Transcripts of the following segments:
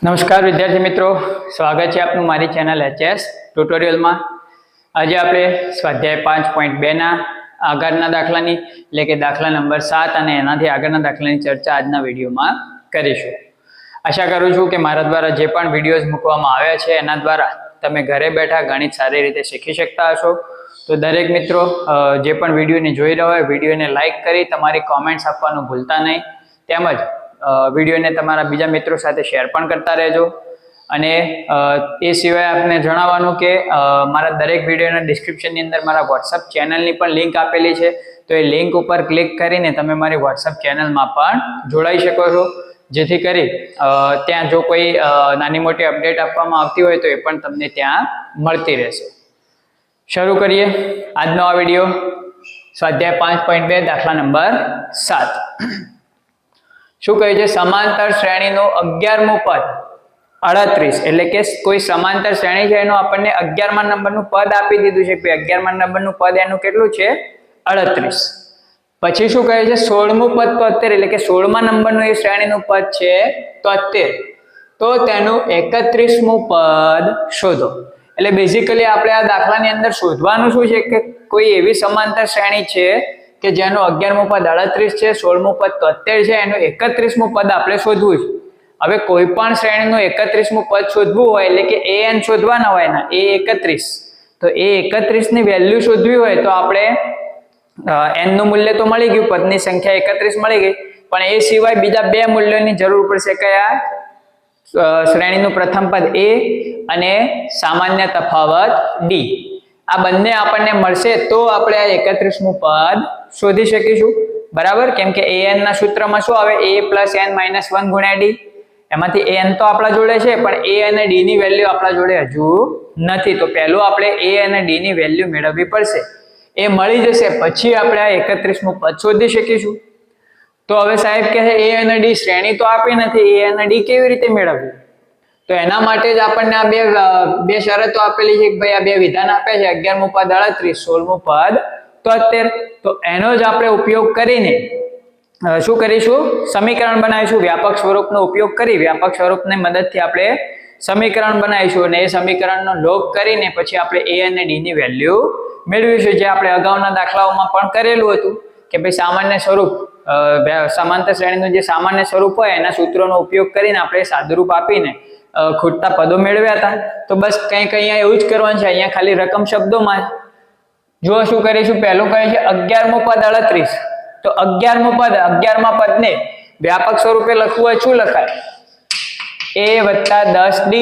નમસ્કાર વિદ્યાર્થી મિત્રો, સ્વાગત છે આપનું મારી ચેનલ એચએસ ટ્યુટોરિયલમાં। આજે આપણે સ્વાધ્યાય 5.2 ના આગળના દાખલાની એટલે કે દાખલા નંબર 7 અને એનાથી આગળના દાખલાની ચર્ચા આજના વિડીયોમાં કરીશું। આશા કરું છું કે મારા દ્વારા જે પણ વિડીયોઝ મૂકવામાં આવ્યા છે એના દ્વારા તમે ઘરે બેઠા ગણિત સારી રીતે શીખી શકતા હશો। તો દરેક મિત્રો જે પણ વિડીયોને જોઈ રહ્યા હોય વિડીયોને લાઈક કરી તમારી કોમેન્ટ્સ આપવાનું ભૂલતા નહીં, તેમજ વિડીયોને તમારા બીજા મિત્રો સાથે શેર પણ કરતા રહેજો। અને એ સિવાય આપને જણાવવાનું કે મારા દરેક વિડીયોના ડિસ્ક્રિપ્શનની અંદર મારા વોટ્સઅપ ચેનલની પણ લિંક આપેલી છે, તો એ લિંક ઉપર ક્લિક કરીને તમે મારી વોટ્સઅપ ચેનલમાં પણ જોડાઈ શકો છો, જેથી કરી ત્યાં જો કોઈ નાની મોટી અપડેટ આપવામાં આવતી હોય તો એ પણ તમને ત્યાં મળતી રહેશે। શરૂ કરીએ આજનો આ વિડીયો, સ્વાધ્યાય 5.2 દાખલા નંબર 7। શું કહે છે? સમાંતર શ્રેણીનું 11મું પદ 38, એટલે કે કોઈ સમાંતર શ્રેણી છે એનું આપણને 11મા નંબરનું પદ આપી દીધું છે કે 11મા નંબરનું પદ એનું કેટલું છે? 38। પછી શું કહે છે? 16મું પદ 73, એટલે કે 16મા નંબરનું એ શ્રેણીનું પદ છે 73, તો તેનું 31મું પદ શોધો। એટલે બેઝિકલી આપણે આ દાખલાની અંદર શોધવાનું શું છે કે કોઈ એવી સમાંતર શ્રેણી છે કે જેનું 11મું પદ 38 છે, 16મું પદ 73 છે, એનું 31મું પદ આપણે શોધવું છે। હવે કોઈ પણ શ્રેણીનું 31મું પદ શોધવું હોય એટલે કે an શોધવાના હોય ને, એ 31, તો એ 31 ની વેલ્યુ શોધવી હોય તો આપણે n નું મૂલ્ય તો મળી ગયું, પદની સંખ્યા 31 મળી ગઈ, પણ એ સિવાય બીજા બે મૂલ્યોની જરૂર પડશે। કયા? શ્રેણીનું પ્રથમ પદ a અને સામાન્ય તફાવત d, આ બંને આપણને મળશે તો આપણે આ 31મું પદ શોધી શકીશું, બરાબર? કેમ કે an ના સૂત્રમાં શું આવે? a + n - 1 × d, એમાંથી an તો આપણા જોડે છે પણ a અને d ની વેલ્યુ આપણા જોડે હજુ નથી, તો પહેલું આપણે a અને d ની વેલ્યુ મેળવવી પડશે। એ મળી જશે પછી આપણે આ 31મું પદ શોધી શકીશું। તો હવે સાહેબ કહે છે a અને d શ્રેણી તો આપી નથી, a અને d કેવી રીતે મેળવવી? તો એના માટે જ આપણને આ બે શરતો આપેલી છે કે ભાઈ આ બે વિધાન આપે છે, 11મું પદ 38, 16મું પદ 73, તો એનો જ આપણે ઉપયોગ કરીને શું કરીશું? સમીકરણ બનાવીશું। વ્યાપક સ્વરૂપનો ઉપયોગ કરી વ્યાપક સ્વરૂપની મદદથી આપણે સમીકરણ બનાવીશું અને એ સમીકરણનો લોપ કરીને પછી આપણે a અને d ની વેલ્યુ મેળવીશું, જે આપણે અગાઉના દાખલાઓમાં પણ કરેલું હતું કે ભાઈ સામાન્ય સ્વરૂપ સમાંતર શ્રેણીનું જે સામાન્ય સ્વરૂપ હોય એના સૂત્રોનો ઉપયોગ કરીને આપણે સાદુરૂપ આપીને ખૂટતા પદો મેળવ્યા હતા। તો બસ કંઈક અહીંયા એવું જ કરવાનું છે, અહીંયા ખાલી રકમ શબ્દોમાં જો શું કરીશું? પહેલું કહે છે 11મું પદ 38, તો 11મું પદ 11મા પદને વ્યાપક સ્વરૂપે લખવું હોય શું લખાય? a + 10d।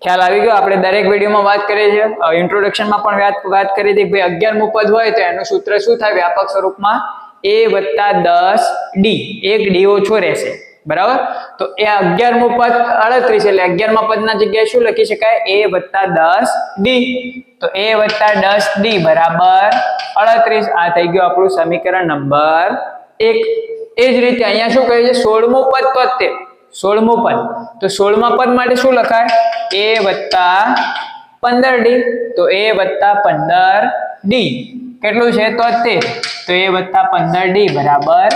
ખ્યાલ આવી ગયો? આપણે દરેક વિડીયોમાં વાત કરીએ છીએ, ઇન્ટ્રોડક્શનમાં પણ વાત કરી હતી કે ભાઈ 11મું પદ હોય તો એનું સૂત્ર શું થાય વ્યાપક સ્વરૂપમાં? a + 10d, એક d ઓછો રહેશે, બરાબર? તો એ 11મું પદ 38 એટલે 11મા પદના જગ્યાએ શું લખી શકાય? a + 10d, તો a + 10d બરાબર 38, આ થઈ ગયું આપણું સમીકરણ નંબર 1। એ જ રીતે અહીંયા શું કહે છે? 16મું પદ 73, 16મું પદ, તો 16મા પદ માટે શું લખાય? a + 15d, તો a + 15d કેટલું છે? 73, તો a + 15d બરાબર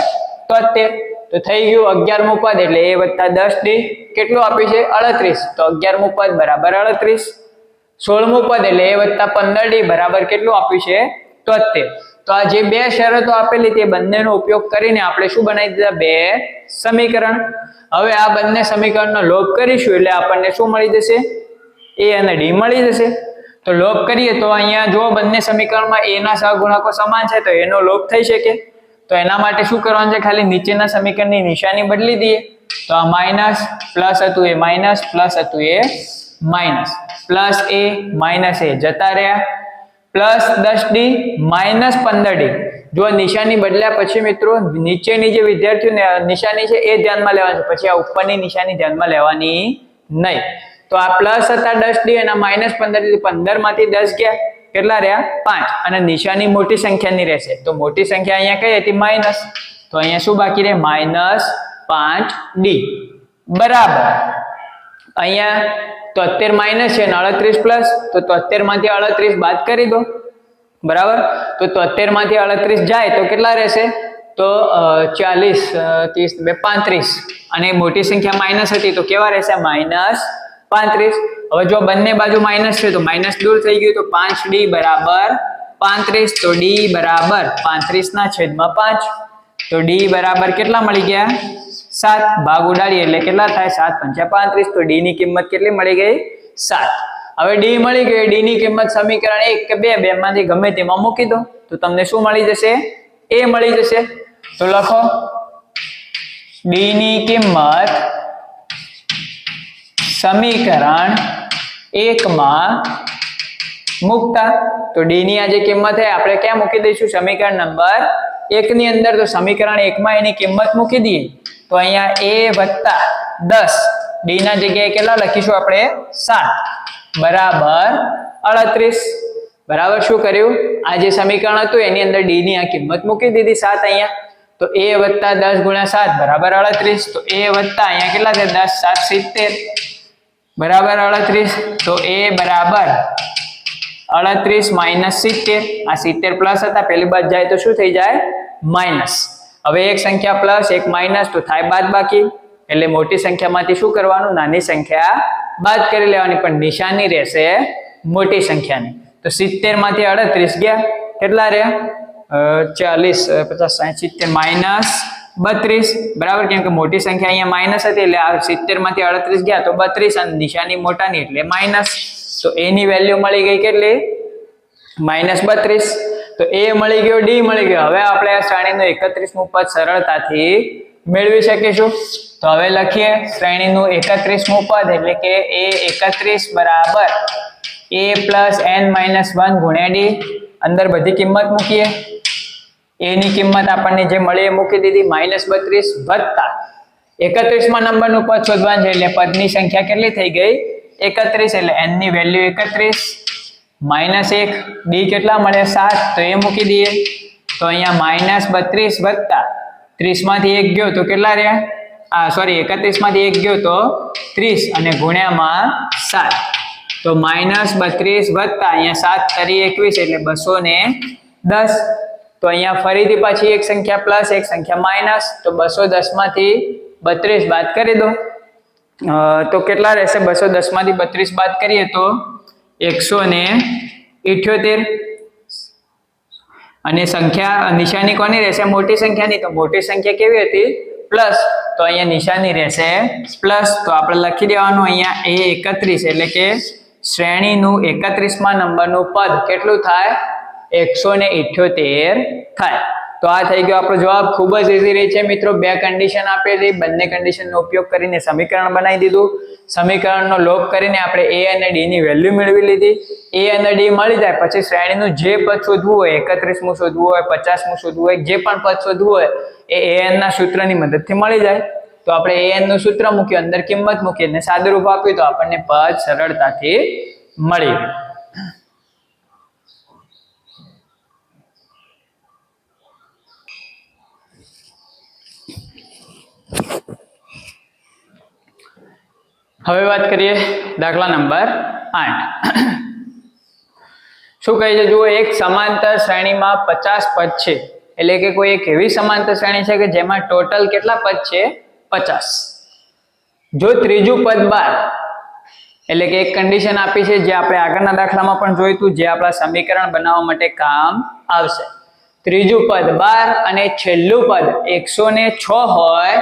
73, તો થઈ ગયું 11મું પદ એટલે a + 10d કેટલું આપ્યું છે? 38, તો 11મું પદ બરાબર 38, 16મું પદ એટલે a + 15d બરાબર કેટલું આપ્યું છે? 73। તો આ જે બે શરતો આપેલી તે બંનેનો ઉપયોગ કરીને આપણે શું બનાવી દીધા? બે સમીકરણ। હવે આ બંને સમીકરણનો લોપ કરીશું એટલે આપણને શું મળી જશે? a અને d મળી જશે। તો લોપ કરીએ તો અહીંયા જો બંને સમીકરણમાં a ના સહગુણકો સમાન છે તો એનો લોપ થઈ શકે, તો એના માટે શું કરવાનું છે? ખાલી નીચેના સમીકરણની નિશાની બદલી દઈએ, તો આ માઈનસ પ્લસ હતું એ માઈનસ, પ્લસ હતું એ માઈનસ, પ્લસ a - a જતા રહ્યા, પ્લસ 10d માઈનસ 15d। જો નિશાની બદલ્યા પછી મિત્રો નીચેની જે વિદ્યાર્થીઓને નિશાની છે એ ધ્યાનમાં લેવાની છે, પછી આ ઉપરની નિશાની ધ્યાનમાં લેવાની નહીં। તો આ પ્લસ હતા 10d અને માઈનસ 15d, 15 માંથી 10 ગયા, કેટલા રહ્યા? 5, અને નિશાની મોટી સંખ્યાની રહેશે, તો મોટી સંખ્યા અહીંયા કઈ હતી? માઈનસ, તો અહીંયા શું બાકી રહે? -5d બરાબર અહીંયા 73 માઈનસ છે અને 38 પ્લસ, તો 73 માંથી 38 બાદ કરી દો, બરાબર? તો 73 માંથી 38 જાય તો કેટલા રહેશે? તો 40 30 2 35 અને મોટી સંખ્યા માઇનસ હતી તો કેવા રહેશે -35. હવે જો બંને બાજુ માઇનસ છે તો માઇનસ દૂર થઈ ગયું તો 5d બરાબર 35. તો d બરાબર 35/5. તો d બરાબર કેટલા મળી ગયા 7. ભાગ ઉડાડીએ એટલે કેટલા થાય 7 × 5 = 35. તો d ની કિંમત કેટલી મળી ગઈ 7. હવે d મળી ગઈ. d ની કિંમત સમીકરણ 1 કે 2 બેમાંથી ગમે તેમાં મૂકી દો તો તમને શું મળી જશે a મળી જશે. તો લખો d ની કિંમત સમીકરણ 1 માં મૂકતા તો d ની આ જે કિંમત છે આપણે ક્યાં મૂકી દઈશું સમીકરણ નંબર 1 ની અંદર. તો સમીકરણ 1 માં એની કિંમત મૂકી દઈએ તો અહીંયા a + 10 d ના જગ્યાએ કેટલા લખીશું આપણે 7 બરાબર 38. બરાબર શું કર્યું આ જે સમીકરણ હતું એની અંદર d ની આ કિંમત મૂકી દીધી 7 અહીંયા. તો a + 10 × 7 બરાબર 38. તો a વત્તા અહીંયા કેટલા છે 10 7 70 બરાબર 38. તો a બરાબર 38 - 70. આ 70 પ્લસ હતા પેલી બાદ જાય તો શું થઈ જાય માઇનસ. હવે એક સંખ્યા પ્લસ એક માઇનસ તો થાય બાદબાકી એટલે મોટી સંખ્યામાંથી શું કરવાનું નાની સંખ્યા બાદ કરી લેવાની પણ નિશાની રહેશે મોટી સંખ્યાની. તો 70 માંથી 38 ગયા કેટલા રહ્યા 40 50 60 70 -32 બરાબર કેમ કે મોટી સંખ્યા અહીંયા માઇનસ હતી એટલે આ 70 માંથી 38 ગયા તો 32 અને નિશાની મોટાની એટલે માઇનસ. તો a ની વેલ્યુ મળી ગઈ કેટલી -32. તો a મળી ગયો d મળી ગયો. હવે આપણે આ શ્રેણીનું 31મું પદ સરળતાથી મેળવી શકીશું. તો હવે લખીએ શ્રેણીનું 31મું પદ એટલે કે a31 બરાબર a + n - 1 × d. અંદર બધી કિંમત મૂકીએ. a ની કિંમત આપણને જે મળી એ મૂકી દીધી -32 વત્તા 31માં નંબરનું પદ શોધવાનું છે એટલે પદની સંખ્યા કેટલી થઈ ગઈ 31 એટલે n ની વેલ્યુ 31 -1 d કેટલા મળે 7 તો એ મૂકી દઈએ. તો અહીંયા -32 વત્તા 30 માંથી 1 ગયો તો કેટલા રહ્યા 31 માંથી 1 ગયો તો 30 અને ગુણ્યામાં 7 તો -32 વત્તા અહીંયા 7 તરી 21 એટલે 210. તો અહીંયા ફરીથી પાછી એક સંખ્યા પ્લસ એક સંખ્યા માઇનસ તો 210 માંથી 32 બાદ કરી દો તો કેટલા રહેશે 210 માંથી 32 બાદ કરીએ તો 178. અને સંખ્યા નિશાની કોની રહેશે મોટી સંખ્યાની. તો મોટી સંખ્યા કેવી હતી પ્લસ તો અહીંયા નિશાની રહેશે પ્લસ. તો આપણે લખી દેવાનું અહીંયા a31 એટલે કે શ્રેણીનું 31મા નંબરનું પદ કેટલું થાય 178 થાય. તો આ થઈ ગયો આપણો જવાબ. ખૂબ જ ઈઝી રહી છે મિત્રો. બે કન્ડિશન આપેલી બંને કન્ડિશનનો ઉપયોગ કરીને સમીકરણ બનાવી દીધું. સમીકરણનો લોપ કરીને આપણે a અને d ની વેલ્યુ મેળવી લીધી. a અને d મળી જાય પછી શ્રેણીનું જે પદ શોધવું હોય 31મું શોધવું હોય 50મું શોધવું હોય જે પણ પદ શોધવું હોય એ an ના સૂત્રની મદદથી મળી જાય. તો આપણે an નું સૂત્ર મૂક્યું અંદર કિંમત મૂકી અને સાદુરૂપ આપ્યું તો આપણને પદ સરળતાથી મળી ગયું. હવે વાત કરીએ દાખલા નંબર 8. શું કહે છે જુઓ એક સમાંતર શ્રેણીમાં 50 પદ છે એટલે કે કોઈ એક એવી સમાંતર શ્રેણી છે કે જેમાં ટોટલ કેટલા પદ છે 50. જો ત્રીજું પદ 12 એટલે કે એક કન્ડિશન આપી છે જે આપણે આગળના દાખલામાં પણ જોયું હતું જે આપણા સમીકરણ બનાવવા માટે કામ આવશે. ત્રીજું પદ 12 અને છેલ્લું પદ 106 હોય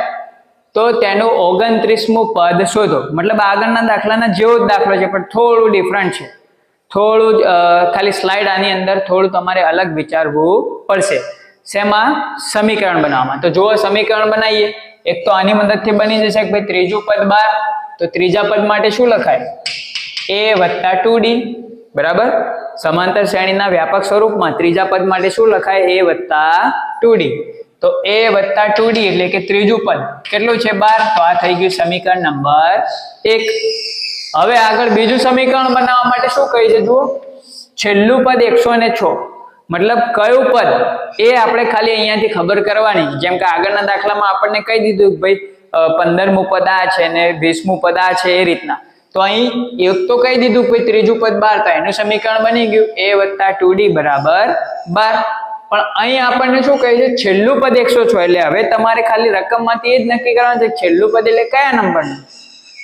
તો તેનું 29મું પદ શોધો. મતલબ આગળના દાખલાના જેવો જ દાખલો છે પણ થોડું ડિફરન્ટ છે. થોડું ખાલી સ્લાઇડ આની અંદર થોડું તમારે અલગ વિચારવું પડશે. શેમાં સમીકરણ બનાવવામાં. તો જુઓ સમીકરણ બનાવીએ. એક તો આની મદદથી બની જશે કે ભાઈ ત્રીજું પદ 12 તો ત્રીજા પદ માટે શું લખાય a + 2d બરાબર. સમાંતર શ્રેણીના વ્યાપક સ્વરૂપમાં ત્રીજા પદ માટે શું લખાય a + 2d. તો a + 2d એટલે કે ત્રીજું પદ કેટલું છે 12. તો આ થઈ ગયું સમીકરણ નંબર 1. હવે આગળ બીજું સમીકરણ બનાવવા માટે શું કહે છે જુઓ છેલ્લું પદ 106 મતલબ કયું પદ એ આપણે ખાલી અહીંયાથી ખબર કરવાની. જેમ કે આગળના દાખલામાં આપણને કહી દીધું કે ભાઈ 15મું પદ આ છે ને 20મું પદ આ છે એ રીતના. તો અહીં એક તો કહી દીધું કે ત્રીજું પદ 12 તો એનું સમીકરણ બની ગયું a + 2d = 12. પણ અહીં આપણને શું કહે છે, છેલ્લું પદ 106. એટલે હવે તમારે ખાલી રકમમાંથી એ જ નક્કી કરવાનું છે છેલ્લું પદ એટલે કયા નંબરનું.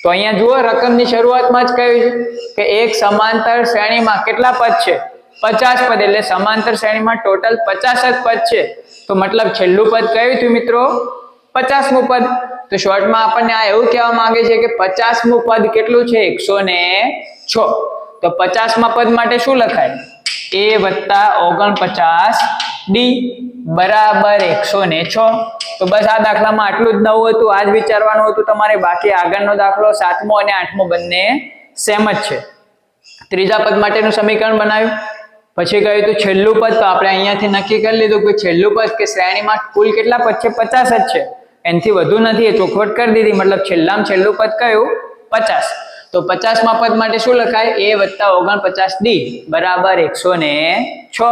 તો અહીંયા જુઓ રકમની શરૂઆતમાં જ કહ્યું છે કે એક સમાંતર શ્રેણીમાં કેટલા પદ છે, 50 પદ. એટલે સમાંતર શ્રેણીમાં ટોટલ 50 જ પદ છે. તો મતલબ છેલ્લું પદ કયું થયું મિત્રો, 50મું પદ. તો શોર્ટમાં આપણને આ એવું કહેવા માંગે છે કે 50મું પદ કેટલું છે, 106. તો 50મા પદ માટે શું લખાય, a + 49d બરાબર 106. તો બસ આ દાખલામાં આટલું જ નવું હતું, આ જ વિચારવાનું હતું તમારે. બાકી આગળનો દાખલો 7મો અને 8મો બંને સેમ જ છે. ત્રીજા પદ માટેનું સમીકરણ બનાવ્યું, પછી કહ્યું તો છેલ્લું પદ. તો આપણે અહીંયાથી નક્કી કરી લીધું કે છેલ્લું પદ કે શ્રેણીમાં કુલ કેટલા પદ છે, 50 જ છે, એનાથી વધુ નથી. એ ચોખવટ કરી દીધી. મતલબ છેલ્લામાં છેલ્લું પદ કયું, 50. તો 50મા પદ માટે શું લખાય, a + 49d બરાબર 106.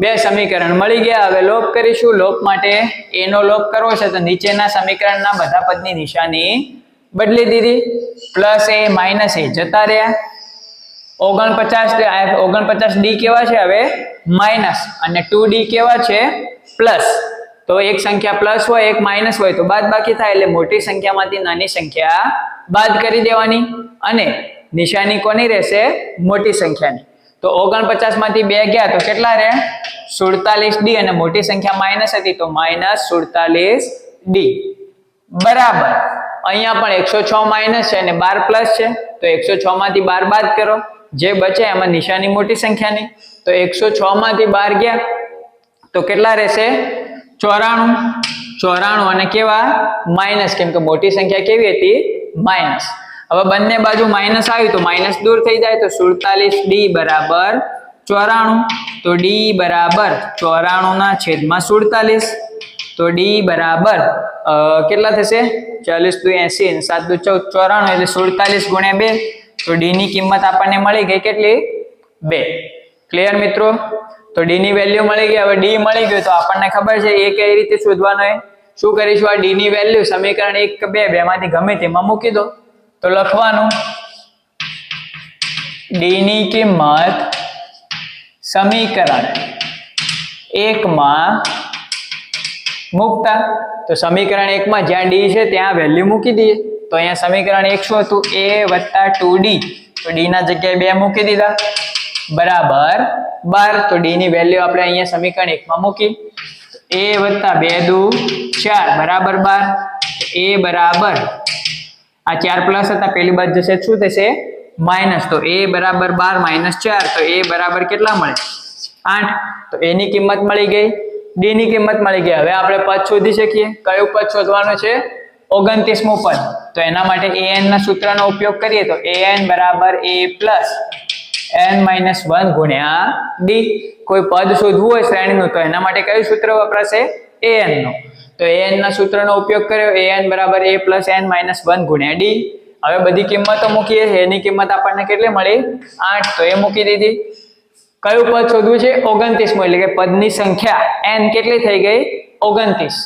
બે સમીકરણ મળી ગયા. હવે લોપ કરીશું. લોપ માટે a નો લોપ કરવો છે તો નીચેના સમીકરણના બધા પદની નિશાની બદલી દીધી. +a - a જતા રહ્યા. 49d કેવા છે હવે માઇનસ, અને 2d કેવા છે પ્લસ. તો એક સંખ્યા પ્લસ હોય એક માઇનસ હોય તો બાદ બાકી થાય. એટલે મોટી સંખ્યામાંથી નાની સંખ્યા બાદ કરી દેવાની અને નિશાની કોની રહેશે, મોટી સંખ્યાની. તો 49 માંથી 2 ગયા તો કેટલા રહે, 47d. અને મોટી સંખ્યા માઇનસ હતી તો -47d બરાબર. અહીંયા પણ 106 માઇનસ છે અને 12 પ્લસ છે. તો 106 માંથી 12 બાદ કરો, જે બચે એમાં નિશાની મોટી સંખ્યાની. તો 106 માંથી 12 ગયા તો કેટલા રહેશે, 94 અને કેવા માઇનસ, કેમ કે મોટી સંખ્યા કેવી હતી, માઇનસ. હવે બંને બાજુ માઇનસ આવ્યું તો માઇનસ દૂર થઈ જાય. તો 47d બરાબર 94. તો d બરાબર 94/47. તો d બરાબર કેટલા થશે, 40 × 80 અને 7 × 14 94. એટલે 47 × 2. તો d ની કિંમત આપણને મળી ગઈ કેટલી, 2. ક્લિયર મિત્રો. તો d ની વેલ્યુ મળી ગઈ. હવે d મળી ગયું તો આપણને ખબર છે એ કઈ રીતે શોધવાનો છે. શું કરીશું, આ d ની વેલ્યુ સમીકરણ 1 કે 2 બેમાંથી ગમે તેમાં મૂકી દો. તો લખવાનું d ની કિંમત સમીકરણ 1 માં મૂકતા. તો સમીકરણ 1 માં જ્યાં d છે ત્યાં વેલ્યુ મૂકી દઈએ. તો અહીંયા સમીકરણ 1 શું હતું, a + 2d. તો d ના જગ્યાએ 2 મૂકી દીધા બરાબર 12. તો d ની વેલ્યુ આપણે અહીંયા સમીકરણ 1 માં મૂકી. a + 2 = 4 બરાબર 12. a બરાબર આ 4 પ્લસ હતા, પેલી બાદ જશે શું થશે, માઇનસ. તો a બરાબર 12 - 4. તો a બરાબર કેટલા મળે, 8. તો a ની કિંમત મળી ગઈ, d ની કિંમત મળી ગઈ. હવે આપણે પદ શોધી શકીએ. કયું પદ શોધવાનું છે, 29મું પદ. તો એના માટે an ના સૂત્રનો ઉપયોગ કરીએ તો an બરાબર a + n - 1 ગુણ્યા d. કોઈ પદ શોધવું હોય શ્રેણીનું તો એના માટે કયું સૂત્ર વપરાશે, an નું. તો an ના સૂત્રનો ઉપયોગ કર્યો, an બરાબર a + n - 1 ગુણ્યા d. હવે બધી કિંમતો મૂકીએ. a ની કિંમત આપણને કેટલી મળી, 8. તો એ મૂકી દીધી. કયું પદ શોધવું છે, 29મું. એટલે કે પદની સંખ્યા n કેટલી થઈ ગઈ, 29.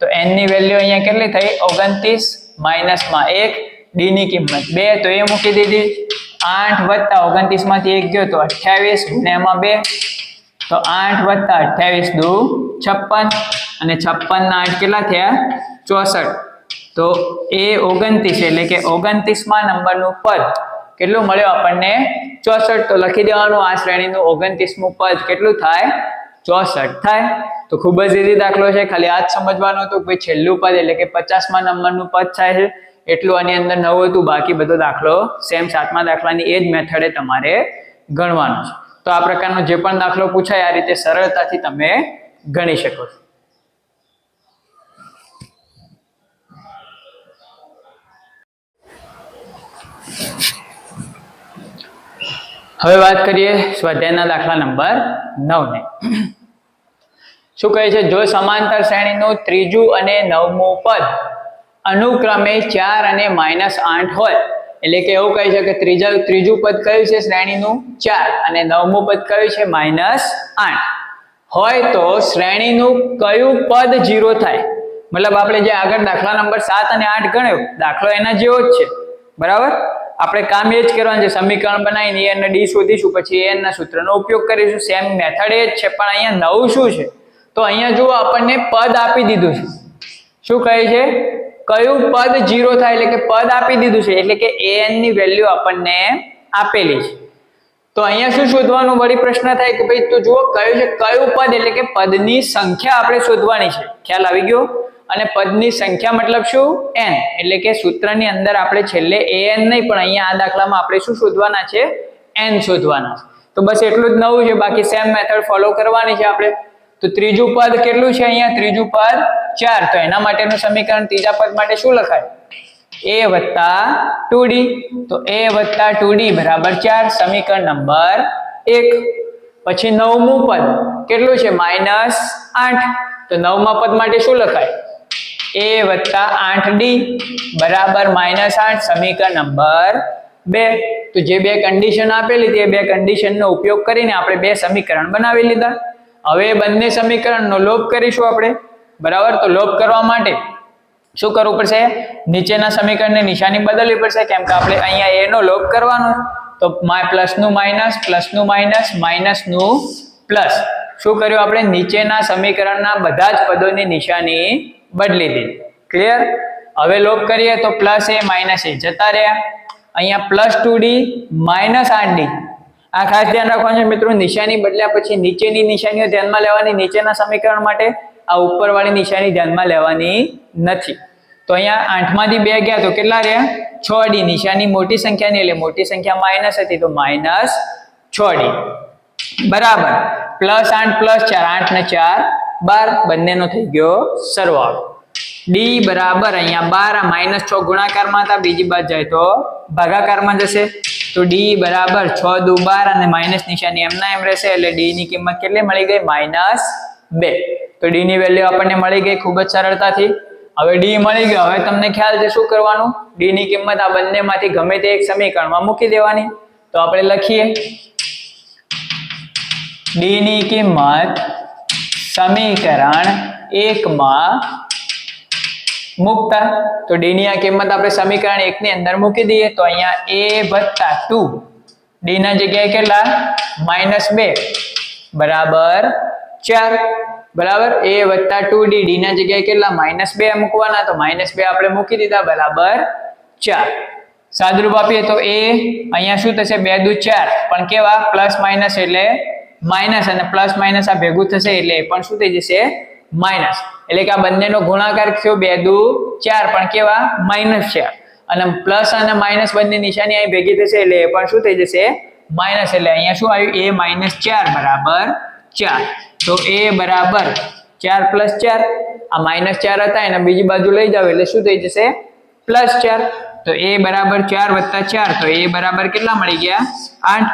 તો n ની વેલ્યુ અહીંયા કેટલી થઈ, 29 માઇનસમાં 1. d ની કિંમત 2. તો એ મૂકી દીધી. 8 + 29 માંથી 1 ગયો તો 28 ગુણ્યામાં 2. તો 8 + 28 દુ 56. અને 56 ના 8 કેટલા થયા, 64. તો એ 29 એટલે કે 29મા નંબરનું પદ કેટલું મળ્યું આપણને, 64. તો લખી દેવાનું આ શ્રેણીનું 29મું પદ કેટલું થાય, 64 થાય. તો ખૂબ જ ઈઝી દાખલો છે. ખાલી આ જ સમજવાનું હતું કે છેલ્લું પદ એટલે કે 50મા નંબરનું પદ થાય છે. એટલું આની અંદર નવું હતું. બાકી બધો દાખલો સેમ 7મા દાખલાની એ જ મેથડે તમારે ગણવાનો છે. તો આ પ્રકારનો જે પણ દાખલો પૂછાય આ રીતે સરળતાથી તમે ગણી શકો છો. હવે વાત કરીએ સ્વાધ્યાયના દાખલા નંબર 9 ને. શું કહે છે, જો સમાંતર શ્રેણીનું ત્રીજું અને નવમું પદ અનુક્રમે 4 અને -8 હોય, એટલે કે એવું કહી છે કે ત્રીજું પદ કયું છે શ્રેણીનું, 4, અને નવમું પદ કયું છે, -8 હોય તો શ્રેણીનું કયું પદ 0 થાય. મતલબ આપણે જે આગળ દાખલા નંબર 7 અને 8 ગણ્યો દાખલો એના જેવો જ છે, બરાબર. આપણે કામ એ જ કરવાનું છે, સમીકરણ બનાવીને a અને d શોધીશું, પછી an ના સૂત્રનો ઉપયોગ કરીશું. સેમ મેથડ એ જ છે, પણ અહીંયા નવું શું છે, તો અહીંયા જુઓ આપણને પદ આપી દીધું છે. શું કહે છે? કયું પદ 0 થાય એટલે કે પદ આપી દીધું છે એટલે કે an ની વેલ્યુ આપણને આપેલી છે. તો અહીંયા શું શોધવાનું વળી પ્રશ્ન થાય કે ભાઈ તો જુઓ કયું છે કયું પદ એટલે કે પદની સંખ્યા આપણે શોધવાની છે. ખ્યાલ આવી ગયો? અને પદની સંખ્યા મતલબ શું? n. એટલે કે સૂત્રની અંદર આપણે છેલ્લે an નહીં પણ અહીંયા આ દાખલામાં આપણે શું શોધવાના છે? n શોધવાના છે. તો બસ એટલું જ નવું છે, બાકી સેમ મેથડ ફોલો કરવાની છે આપણે. તો ત્રીજું પદ કેટલું છે? અહીંયા ત્રીજું પદ 4. તો એના માટેનું સમીકરણ ત્રીજા પદ માટે શું લખાય? a + 2d. તો a + 2d બરાબર 4, સમીકરણ નંબર 1. પછી નવમું પદ કેટલું છે? -8. તો નવમા પદ માટે શું લખાય? a + 8d બરાબર -8, સમીકરણ નંબર 2. તો જે બે કન્ડિશન આપેલી હતી એ બે કન્ડિશનનો ઉપયોગ કરીને આપણે બે સમીકરણ બનાવી લીધા. હવે બંને સમીકરણનો લોપ કરીશું આપણે. બરાબર? તો લોપ કરવા માટે શું કરવું પડશે? નીચેના સમીકરણની નિશાની બદલવી પડશે, કેમ કે આપણે અહીંયા a નો લોપ કરવાનો. તો પ્લસનું માઇનસ, પ્લસનું માઇનસ, માઇનસનું પ્લસ. શું કર્યું આપણે? નીચેના સમીકરણના બધા જ પદોની નિશાની બદલી દીધી. ક્લિયર? હવે લોપ કરીએ તો પ્લસ a માઇનસ a જતા રહ્યા. અહીંયા +2d -8d. આ ખાસ ધ્યાન રાખવાનું છે મિત્રો, નિશાની બદલ્યા પછી નીચેની નિશાનીઓ ધ્યાનમાં લેવાની નીચેના સમીકરણ માટે, આ ઉપરવાળી નિશાની ધ્યાનમાં લેવાની નથી. તો અહીંયા 8 માંથી 2 ગયા તો કેટલા રહ્યા? 6d. નિશાની મોટી સંખ્યાની એટલે મોટી સંખ્યા માઇનસ હતી તો -6d બરાબર. +8 + 4, 8 ને 4 12, બંનેનો થઈ ગયો સરવાળો. d બરાબર અહીંયા 12, -6 ગુણાકારમાં હતા, બીજી બાજુ જાય તો ભાગાકારમાં જશે. તો d બરાબર 6 દુ 12 અને માઇનસ નિશાની એમના એમ રહેશે એટલે d ની કિંમત કેટલી મળી ગઈ? -2. તો d ની વેલ્યુ આપણને મળી ગઈ ખૂબ જ સરળતાથી. હવે d મળી ગયો, હવે તમને ખ્યાલ છે શું કરવાનું? d ની કિંમત આ બંનેમાંથી ગમે તે એક સમીકરણમાં મૂકી દેવાની. તો આપણે લખીએ d ની કિંમત સમીકરણ 1 માં મૂકતા. તો d ની આ કિંમત આપણે સમીકરણ 1 ની અંદર મૂકી દઈએ. તો અહીંયા a + 2 d ના જગ્યાએ કેટલા? -2 બરાબર 4. બરાબર? a + 2d d ના જગ્યાએ કેટલા? -2 મૂકવાના. તો -2 આપણે મૂકી દીધા બરાબર 4. સાદુરૂપ આપીએ તો a અહીંયા શું થશે? 2 દુ 4, પણ કેવા? પ્લસ માઇનસ એટલે માઇનસ, અને પ્લસ માઇનસ આ ભેગું થશે એટલે એ પણ શું થઈ જશે? માઇનસ. એટલે કે આ બંનેનો ગુણાકાર થયો 2 દુ 4, પણ કેવા? -4. અને પ્લસ અને માઇનસ બંને નિશાની અહીં ભેગી થશે એટલે એ પણ શું થઈ જશે? માઇનસ. એટલે અહીંયા શું આવ્યું? a - 4 બરાબર 4. તો a બરાબર 4 + 4, આ -4 હતા એને બીજી બાજુ લઈ જાવ એટલે શું થઈ જશે? +4. તો a બરાબર 4 + 4, તો a બરાબર કેટલા મળી ગયા? 8.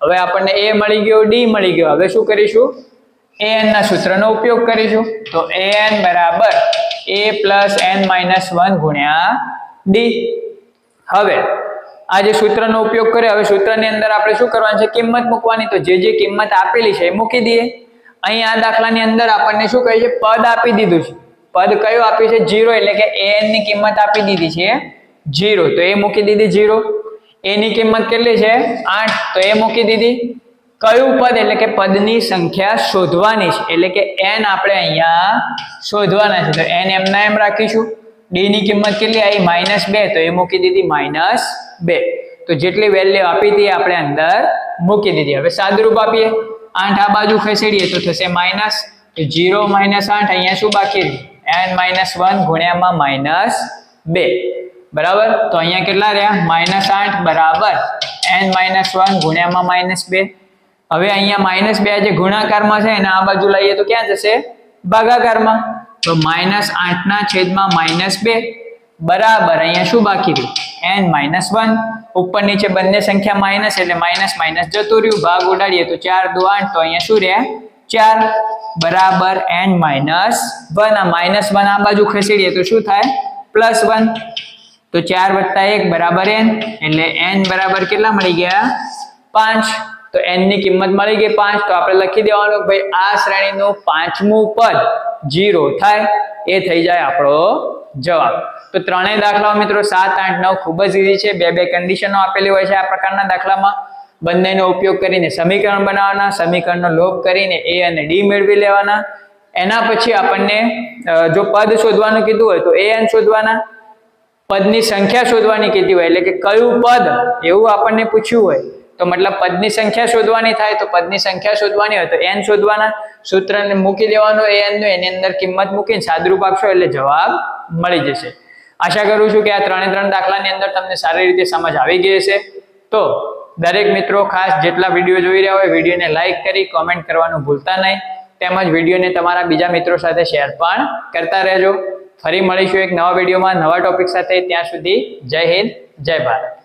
હવે આપણને a મળી ગયો, d મળી ગયો. હવે શું કરીશું? an ના સૂત્રનો ઉપયોગ કરીશું. તો an બરાબર a + n - 1 ગુણ્યા d. હવે આ જે સૂત્રનો ઉપયોગ કર્યો, હવે સૂત્રની અંદર આપણે શું કરવાનું છે? કિંમત મૂકવાની. તો જે કિંમત આપેલી છે એ મૂકી દઈએ. અહીં આ દાખલાની અંદર આપણને શું કહે છે? પદ આપી દીધું છે. પદ કયું આપ્યું છે? 0. એટલે કે an ની કિંમત આપી દીધી છે 0. તો એ મૂકી દીધી 0. a ની કિંમત કેટલી છે? 8. તો એ મૂકી દીધી. કયું પદ? એટલે કે પદની સંખ્યા શોધવાની છે. એટલે કે n આપણે અહીંયા શોધવાના છે. તો n એમના એમ રાખીશું. d ની કિંમત કેટલી આવી? -2. તો એ મૂકી દીધી -2. તો જેટલી વેલ્યુ આપી હતી આપણે અંદર મૂકી દીધી. હવે સાદુરૂપ આપીએ. 8 આ બાજુ ખસેડીએ તો થશે માઇનસ. તો 0 - 8 અહીંયા શું બાકી રહ્યું? n - 1 ગુણ્યામાં -2 બરાબર. તો અહીંયા કેટલા રહ્યા? -8 બરાબર n - 1 ગુણ્યામાં -2. હવે અહીંયા -2 જે ગુણાકારમાં છે એને આ બાજુ લઈએ તો ક્યાં જશે? ભાગાકારમાં. તો -8/2 બરાબર અહીંયા શું બાકી રહ્યું? n - 1. ઉપર નીચે બંને સંખ્યા માઇનસ એટલે માઇનસ માઇનસ જતું રહ્યું. ભાગ ઉડાડીએ તો 4 દુ 8, તો અહીંયા શું રહ્યા? 4 બરાબર n - 1. આ -1 આ બાજુ ખસેડીએ તો શું થાય? +1. તો 4 + 1 બરાબર n. એટલે n બરાબર કેટલા મળી ગયા? 5. તો n ની કિંમત મળી ગઈ 5. તો આપણે લખી દેવાનું ભાઈ આ શ્રેણીનું પાંચમું પદ 0 થાય. એ થઈ જાય આપણો જવાબ. તો ત્રણેય દાખલાઓ મિત્રો 7, 8, 9 ખૂબ જ ઈઝી છે. બે કન્ડિશનો આપેલી હોય છે આ પ્રકારના દાખલામાં. બંનેનો ઉપયોગ કરીને સમીકરણ બનાવવાના, સમીકરણનો લોપ કરીને a અને d મેળવી લેવાના. એના પછી આપણને જો પદ શોધવાનું કીધું હોય તો an શોધવાના, પદની સંખ્યા શોધવાની કીધી હોય એટલે કે કયું પદ એવું આપણને પૂછ્યું હોય તો મતલબ પદની સંખ્યા શોધવાની થાય તો પદની સંખ્યા શોધવાની હોય તો n શોધવાના, સૂત્રને મૂકી દેવાનું an નું, એની અંદર કિંમત મૂકીને સાદુરૂપ આપશો એટલે જવાબ મળી જશે. આશા કરું છું કે આ 3 દાખલાની અંદર તમને સારી રીતે સમજ આવી ગઈ હશે. તો દરેક મિત્રો ખાસ જેટલા વિડીયો જોઈ રહ્યા હોય વિડીયોને લાઈક કરી કોમેન્ટ કરવાનું ભૂલતા નહીં, તેમજ વિડીયોને તમારા બીજા મિત્રો સાથે શેર પણ કરતા રહેજો. ફરી મળીશું એક નવા વિડીયોમાં નવા ટોપિક સાથે. ત્યાં સુધી જય હિન્દ, જય ભારત.